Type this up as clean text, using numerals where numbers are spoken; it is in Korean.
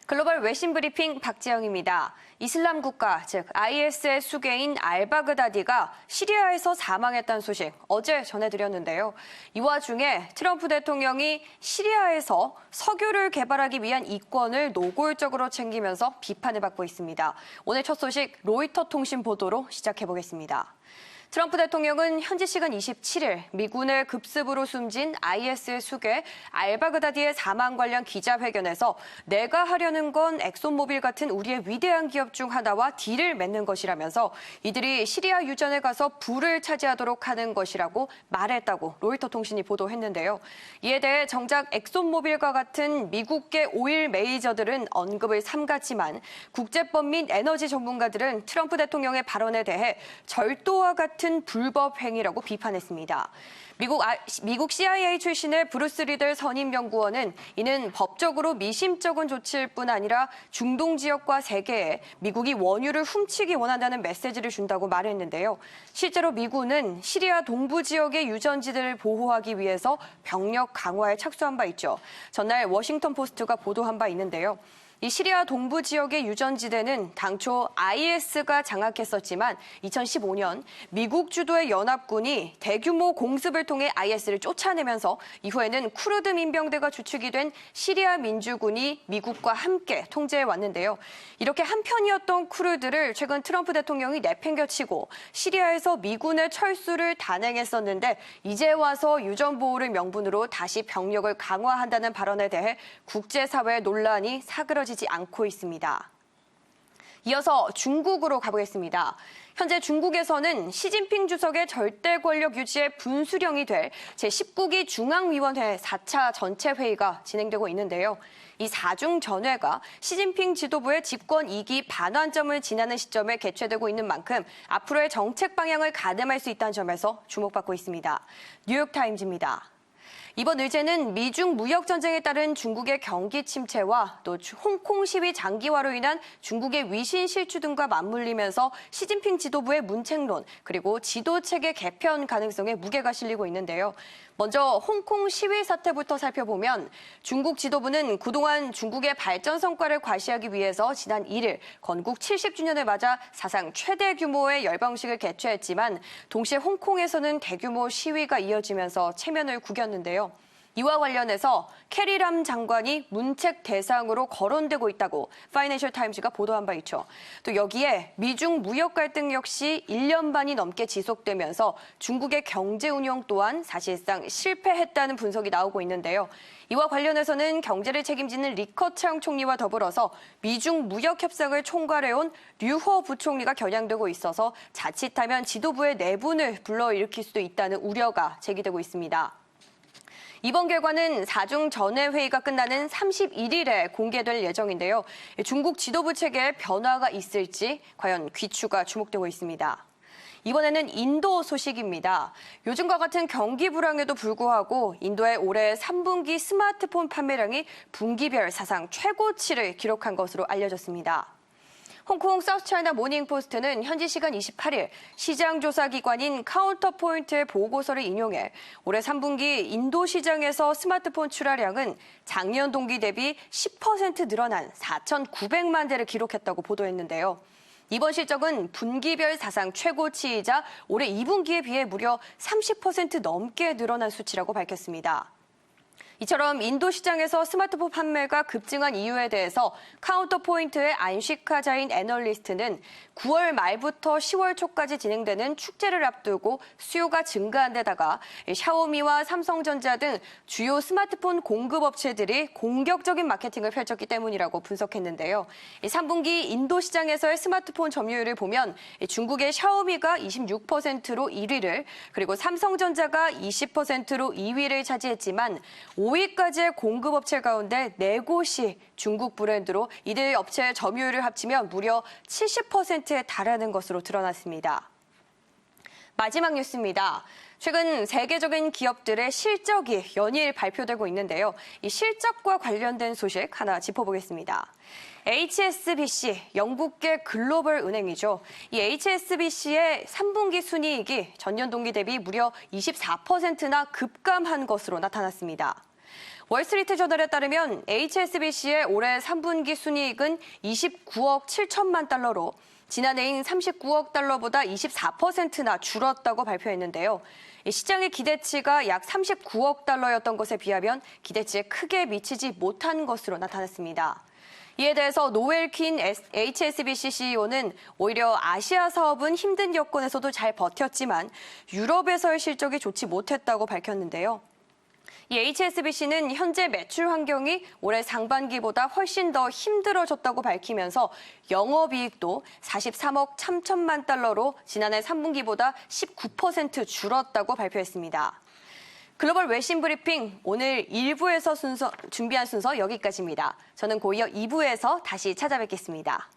글로벌 외신 브리핑 박지영입니다. 이슬람 국가, 즉 IS의 수괴인 알바그다디가 시리아에서 사망했다는 소식 어제 전해드렸는데요. 이 와중에 트럼프 대통령이 시리아에서 석유를 개발하기 위한 이권을 노골적으로 챙기면서 비판을 받고 있습니다. 오늘 첫 소식 로이터 통신 보도로 시작해보겠습니다. 트럼프 대통령은 현지 시간 27일 미군의 급습으로 숨진 IS의 수괴 알바그다디의 사망 관련 기자회견에서 내가 하려는 건 엑손모빌 같은 우리의 위대한 기업 중 하나와 딜을 맺는 것이라면서 이들이 시리아 유전에 가서 부를 차지하도록 하는 것이라고 말했다고 로이터 통신이 보도했는데요. 이에 대해 정작 엑손모빌과 같은 미국계 오일 메이저들은 언급을 삼갔지만 국제법 및 에너지 전문가들은 트럼프 대통령의 발언에 대해 절도와 같은 불법 행위라고 비판했습니다. 미국 CIA 출신의 브루스 리들 선임 연구원은 이는 법적으로 미심쩍은 조치일 뿐 아니라 중동 지역과 세계에 미국이 원유를 훔치기 원한다는 메시지를 준다고 말했는데요. 실제로 미군은 시리아 동부 지역의 유전지들을 보호하기 위해서 병력 강화에 착수한 바 있죠. 전날 워싱턴 포스트가 보도한 바 있는데요. 이 시리아 동부 지역의 유전지대는 당초 IS가 장악했었지만 2015년 미국 주도의 연합군이 대규모 공습을 통해 IS를 쫓아내면서 이후에는 쿠르드 민병대가 주축이 된 시리아 민주군이 미국과 함께 통제해 왔는데요. 이렇게 한편이었던 쿠르드를 최근 트럼프 대통령이 내팽겨치고 시리아에서 미군의 철수를 단행했었는데 이제 와서 유전 보호를 명분으로 다시 병력을 강화한다는 발언에 대해 국제사회의 논란이 사그러지지 않고 있습니다. 이어서 중국으로 가보겠습니다. 현재 중국에서는 시진핑 주석의 절대 권력 유지에 분수령이 될 제19기 중앙위원회 4차 전체 회의가 진행되고 있는데요. 이 4중 전회가 시진핑 지도부의 집권 2기 반환점을 지나는 시점에 개최되고 있는 만큼 앞으로의 정책 방향을 가늠할 수 있다는 점에서 주목받고 있습니다. 뉴욕타임즈입니다. 이번 의제는 미중 무역 전쟁에 따른 중국의 경기 침체와 또 홍콩 시위 장기화로 인한 중국의 위신 실추 등과 맞물리면서 시진핑 지도부의 문책론 그리고 지도체계 개편 가능성에 무게가 실리고 있는데요. 먼저 홍콩 시위 사태부터 살펴보면 중국 지도부는 그동안 중국의 발전 성과를 과시하기 위해서 지난 1일 건국 70주년을 맞아 사상 최대 규모의 열병식을 개최했지만 동시에 홍콩에서는 대규모 시위가 이어지면서 체면을 구겼는데요. 이와 관련해서 캐리람 장관이 문책 대상으로 거론되고 있다고 파이낸셜 타임즈가 보도한 바 있죠. 또 여기에 미중 무역 갈등 역시 1년 반이 넘게 지속되면서 중국의 경제 운영 또한 사실상 실패했다는 분석이 나오고 있는데요. 이와 관련해서는 경제를 책임지는 리커창 총리와 더불어서 미중 무역 협상을 총괄해온 류허 부총리가 겨냥되고 있어서 자칫하면 지도부의 내분을 불러일으킬 수도 있다는 우려가 제기되고 있습니다. 이번 결과는 4중 전회 회의가 끝나는 31일에 공개될 예정인데요. 중국 지도부 체계에 변화가 있을지 과연 귀추가 주목되고 있습니다. 이번에는 인도 소식입니다. 요즘과 같은 경기 불황에도 불구하고 인도의 올해 3분기 스마트폰 판매량이 분기별 사상 최고치를 기록한 것으로 알려졌습니다. 홍콩 사우스차이나 모닝포스트는 현지 시간 28일 시장 조사 기관인 카운터포인트의 보고서를 인용해 올해 3분기 인도 시장에서 스마트폰 출하량은 작년 동기 대비 10% 늘어난 4,900만 대를 기록했다고 보도했는데요. 이번 실적은 분기별 사상 최고치이자 올해 2분기에 비해 무려 30% 넘게 늘어난 수치라고 밝혔습니다. 이처럼 인도 시장에서 스마트폰 판매가 급증한 이유에 대해서 카운터포인트의 안식화자인 애널리스트는 9월 말부터 10월 초까지 진행되는 축제를 앞두고 수요가 증가한 데다가 샤오미와 삼성전자 등 주요 스마트폰 공급업체들이 공격적인 마케팅을 펼쳤기 때문이라고 분석했는데요. 3분기 인도 시장에서의 스마트폰 점유율을 보면 중국의 샤오미가 26%로 1위를 그리고 삼성전자가 20%로 2위를 차지했지만 5위까지의 공급업체 가운데 4곳이 중국 브랜드로 이들 업체의 점유율을 합치면 무려 70%에 달하는 것으로 드러났습니다. 마지막 뉴스입니다. 최근 세계적인 기업들의 실적이 연일 발표되고 있는데요. 이 실적과 관련된 소식 하나 짚어보겠습니다. HSBC, 영국계 글로벌 은행이죠. 이 HSBC의 3분기 순이익이 전년 동기 대비 무려 24%나 급감한 것으로 나타났습니다. 월스트리트 저널에 따르면 HSBC의 올해 3분기 순이익은 29억 7천만 달러로 지난해인 39억 달러보다 24%나 줄었다고 발표했는데요. 시장의 기대치가 약 39억 달러였던 것에 비하면 기대치에 크게 미치지 못한 것으로 나타났습니다. 이에 대해서 노엘 퀸 HSBC CEO는 오히려 아시아 사업은 힘든 여건에서도 잘 버텼지만 유럽에서의 실적이 좋지 못했다고 밝혔는데요. 이 HSBC는 현재 매출 환경이 올해 상반기보다 훨씬 더 힘들어졌다고 밝히면서 영업이익도 43억 3천만 달러로 지난해 3분기보다 19% 줄었다고 발표했습니다. 글로벌 외신 브리핑 오늘 1부에서 준비한 순서 여기까지입니다. 저는 곧이어 2부에서 다시 찾아뵙겠습니다.